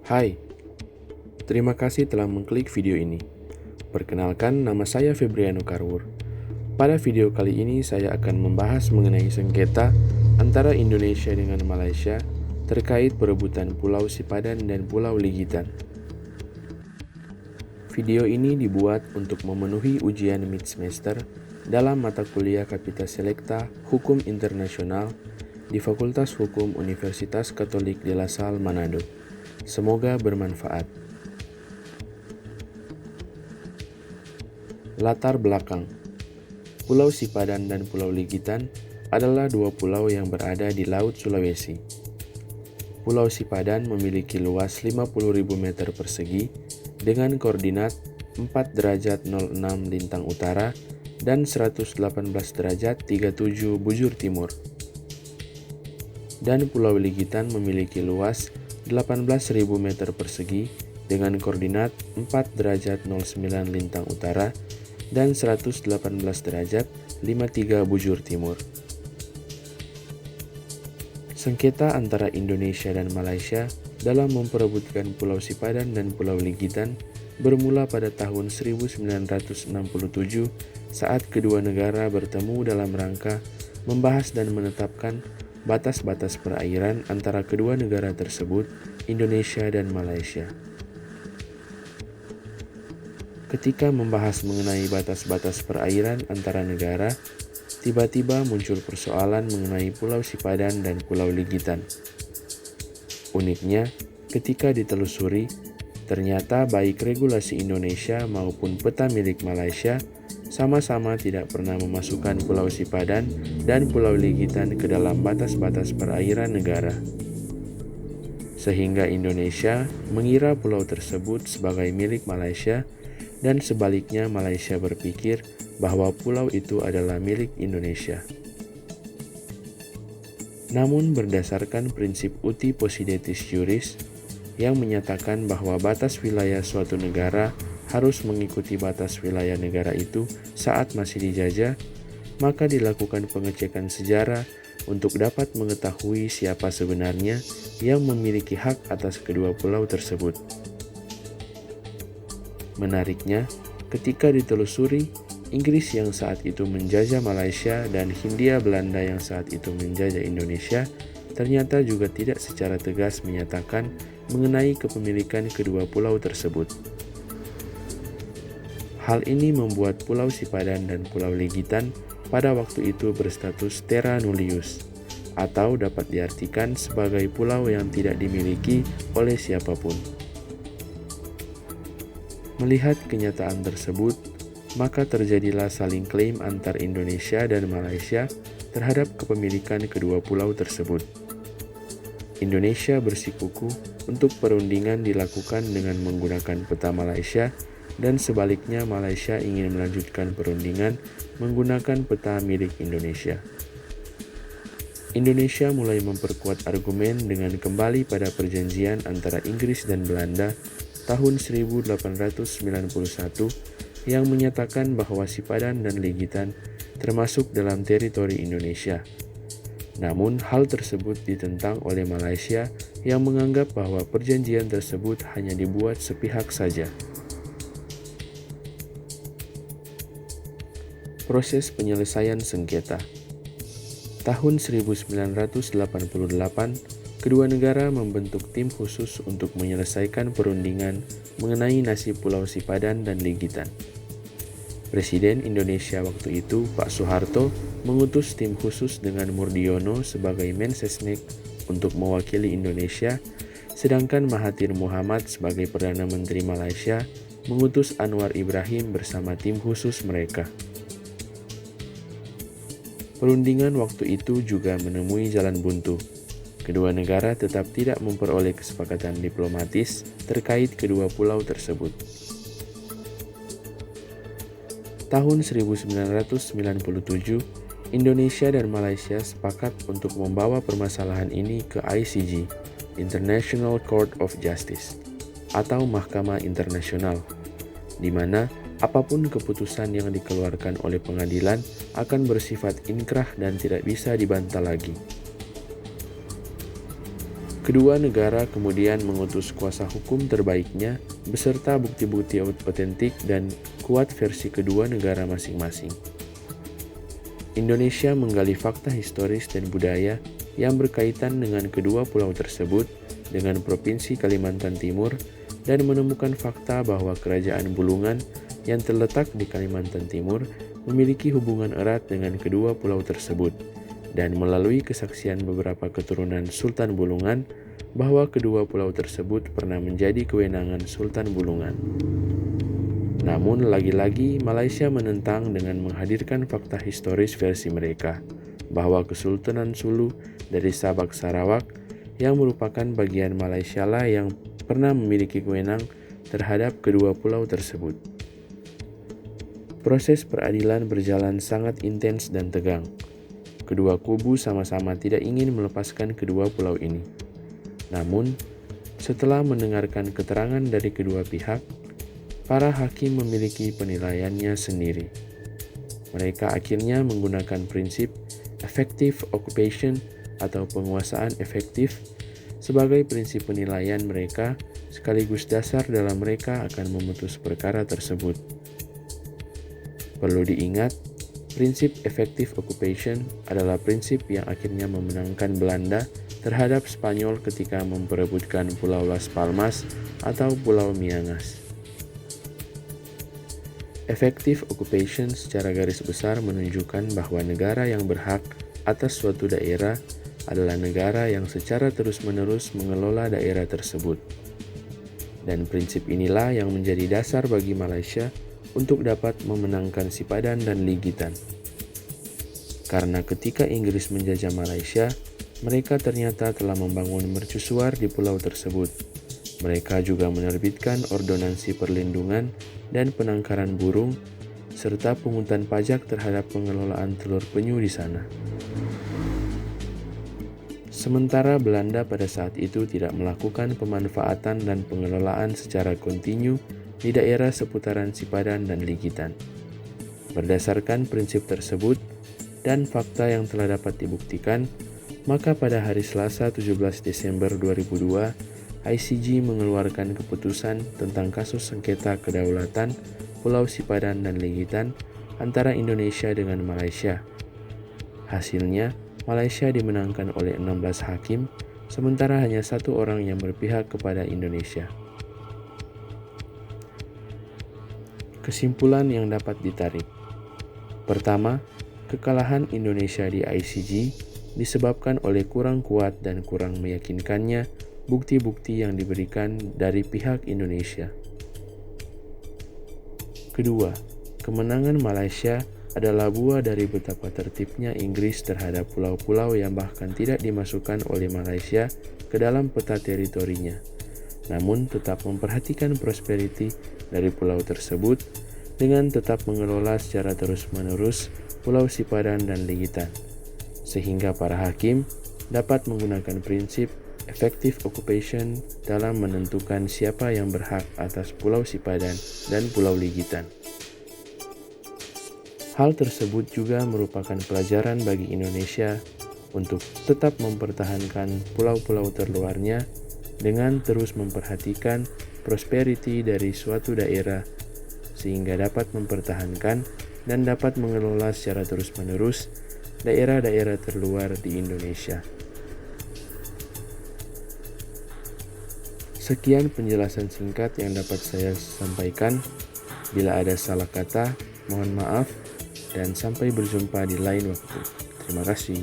Hai, terima kasih telah mengklik video ini. Perkenalkan, nama saya Febriano Karwur. Pada video kali ini saya akan membahas mengenai sengketa antara Indonesia dengan Malaysia terkait perebutan Pulau Sipadan dan Pulau Ligitan. Video ini dibuat untuk memenuhi ujian mid semester dalam mata kuliah Kapita Selecta Hukum Internasional di Fakultas Hukum Universitas Katolik de la Salle, Manado. Semoga bermanfaat. Latar belakang: Pulau Sipadan dan Pulau Ligitan adalah dua pulau yang berada di Laut Sulawesi. Pulau Sipadan memiliki luas 50.000 meter persegi dengan koordinat 4 derajat 06 lintang utara dan 118 derajat 37 bujur timur. Dan Pulau Ligitan memiliki luas 18.000 meter persegi dengan koordinat 4 derajat 09 lintang utara dan 118 derajat 53 bujur timur. Sengketa antara Indonesia dan Malaysia dalam memperebutkan Pulau Sipadan dan Pulau Ligitan bermula pada tahun 1967 saat kedua negara bertemu dalam rangka membahas dan menetapkan batas-batas perairan antara kedua negara tersebut, Indonesia dan Malaysia. Ketika membahas mengenai batas-batas perairan antara negara, tiba-tiba muncul persoalan mengenai Pulau Sipadan dan Pulau Ligitan. Uniknya, ketika ditelusuri, ternyata baik regulasi Indonesia maupun peta milik Malaysia sama-sama tidak pernah memasukkan Pulau Sipadan dan Pulau Ligitan ke dalam batas-batas perairan negara. Sehingga Indonesia mengira pulau tersebut sebagai milik Malaysia dan sebaliknya Malaysia berpikir bahwa pulau itu adalah milik Indonesia. Namun berdasarkan prinsip uti possidetis juris yang menyatakan bahwa batas wilayah suatu negara harus mengikuti batas wilayah negara itu saat masih dijajah, maka dilakukan pengecekan sejarah untuk dapat mengetahui siapa sebenarnya yang memiliki hak atas kedua pulau tersebut. Menariknya, ketika ditelusuri, Inggris yang saat itu menjajah Malaysia dan Hindia Belanda yang saat itu menjajah Indonesia ternyata juga tidak secara tegas menyatakan mengenai kepemilikan kedua pulau tersebut. Hal ini membuat Pulau Sipadan dan Pulau Ligitan pada waktu itu berstatus terra nullius, atau dapat diartikan sebagai pulau yang tidak dimiliki oleh siapapun. Melihat kenyataan tersebut, maka terjadilah saling klaim antar Indonesia dan Malaysia terhadap kepemilikan kedua pulau tersebut. Indonesia bersikukuh untuk perundingan dilakukan dengan menggunakan peta Malaysia dan sebaliknya Malaysia ingin melanjutkan perundingan menggunakan peta milik Indonesia. Indonesia mulai memperkuat argumen dengan kembali pada perjanjian antara Inggris dan Belanda tahun 1891 yang menyatakan bahwa Sipadan dan Ligitan termasuk dalam teritori Indonesia. Namun hal tersebut ditentang oleh Malaysia yang menganggap bahwa perjanjian tersebut hanya dibuat sepihak saja. Proses penyelesaian sengketa. Tahun 1988, kedua negara membentuk tim khusus untuk menyelesaikan perundingan mengenai nasib Pulau Sipadan dan Ligitan. Presiden Indonesia waktu itu, Pak Soeharto, mengutus tim khusus dengan Murdiono sebagai Mensesnek untuk mewakili Indonesia, sedangkan Mahathir Mohamad sebagai Perdana Menteri Malaysia mengutus Anwar Ibrahim bersama tim khusus mereka. Perundingan waktu itu juga menemui jalan buntu. Kedua negara tetap tidak memperoleh kesepakatan diplomatis terkait kedua pulau tersebut. Tahun 1997, Indonesia dan Malaysia sepakat untuk membawa permasalahan ini ke ICJ, International Court of Justice, atau Mahkamah Internasional, di mana apapun keputusan yang dikeluarkan oleh pengadilan akan bersifat inkrah dan tidak bisa dibantah lagi. Kedua negara kemudian mengutus kuasa hukum terbaiknya beserta bukti-bukti otentik dan kuat versi kedua negara masing-masing. Indonesia menggali fakta historis dan budaya yang berkaitan dengan kedua pulau tersebut dengan Provinsi Kalimantan Timur dan menemukan fakta bahwa Kerajaan Bulungan yang terletak di Kalimantan Timur memiliki hubungan erat dengan kedua pulau tersebut, dan melalui kesaksian beberapa keturunan Sultan Bulungan bahwa kedua pulau tersebut pernah menjadi kewenangan Sultan Bulungan. Namun lagi-lagi Malaysia menentang dengan menghadirkan fakta historis versi mereka, bahwa Kesultanan Sulu dari Sabak Sarawak yang merupakan bagian Malaysia lah yang pernah memiliki kewenang terhadap kedua pulau tersebut. Proses peradilan berjalan sangat intens dan tegang. Kedua kubu sama-sama tidak ingin melepaskan kedua pulau ini. Namun, setelah mendengarkan keterangan dari kedua pihak, para hakim memiliki penilaiannya sendiri. Mereka akhirnya menggunakan prinsip effective occupation atau penguasaan efektif sebagai prinsip penilaian mereka sekaligus dasar dalam mereka akan memutus perkara tersebut. Perlu diingat, prinsip effective occupation adalah prinsip yang akhirnya memenangkan Belanda terhadap Spanyol ketika memperebutkan Pulau Las Palmas atau Pulau Miangas. Effective occupation secara garis besar menunjukkan bahwa negara yang berhak atas suatu daerah adalah negara yang secara terus-menerus mengelola daerah tersebut. Dan prinsip inilah yang menjadi dasar bagi Malaysia untuk dapat memenangkan Sipadan dan Ligitan. Karena ketika Inggris menjajah Malaysia, mereka ternyata telah membangun mercusuar di pulau tersebut. Mereka juga menerbitkan ordonansi perlindungan dan penangkaran burung, serta pungutan pajak terhadap pengelolaan telur penyu di sana. Sementara Belanda pada saat itu tidak melakukan pemanfaatan dan pengelolaan secara kontinu di daerah seputaran Sipadan dan Ligitan. Berdasarkan prinsip tersebut dan fakta yang telah dapat dibuktikan, maka pada hari Selasa 17 Desember 2002, ICJ mengeluarkan keputusan tentang kasus sengketa kedaulatan Pulau Sipadan dan Ligitan antara Indonesia dengan Malaysia. Hasilnya, Malaysia dimenangkan oleh 16 hakim, sementara hanya satu orang yang berpihak kepada Indonesia. Kesimpulan yang dapat ditarik. Pertama, kekalahan Indonesia di ICJ disebabkan oleh kurang kuat dan kurang meyakinkannya bukti-bukti yang diberikan dari pihak Indonesia. Kedua, kemenangan Malaysia adalah buah dari betapa tertibnya Inggris terhadap pulau-pulau yang bahkan tidak dimasukkan oleh Malaysia ke dalam peta teritorinya, namun tetap memperhatikan prosperity dari pulau tersebut dengan tetap mengelola secara terus-menerus Pulau Sipadan dan Ligitan, sehingga para hakim dapat menggunakan prinsip effective occupation dalam menentukan siapa yang berhak atas Pulau Sipadan dan Pulau Ligitan. Hal tersebut juga merupakan pelajaran bagi Indonesia untuk tetap mempertahankan pulau-pulau terluarnya dengan terus memperhatikan prosperity dari suatu daerah sehingga dapat mempertahankan dan dapat mengelola secara terus-menerus daerah-daerah terluar di Indonesia. Sekian penjelasan singkat yang dapat saya sampaikan. Bila ada salah kata, mohon maaf dan sampai berjumpa di lain waktu. Terima kasih.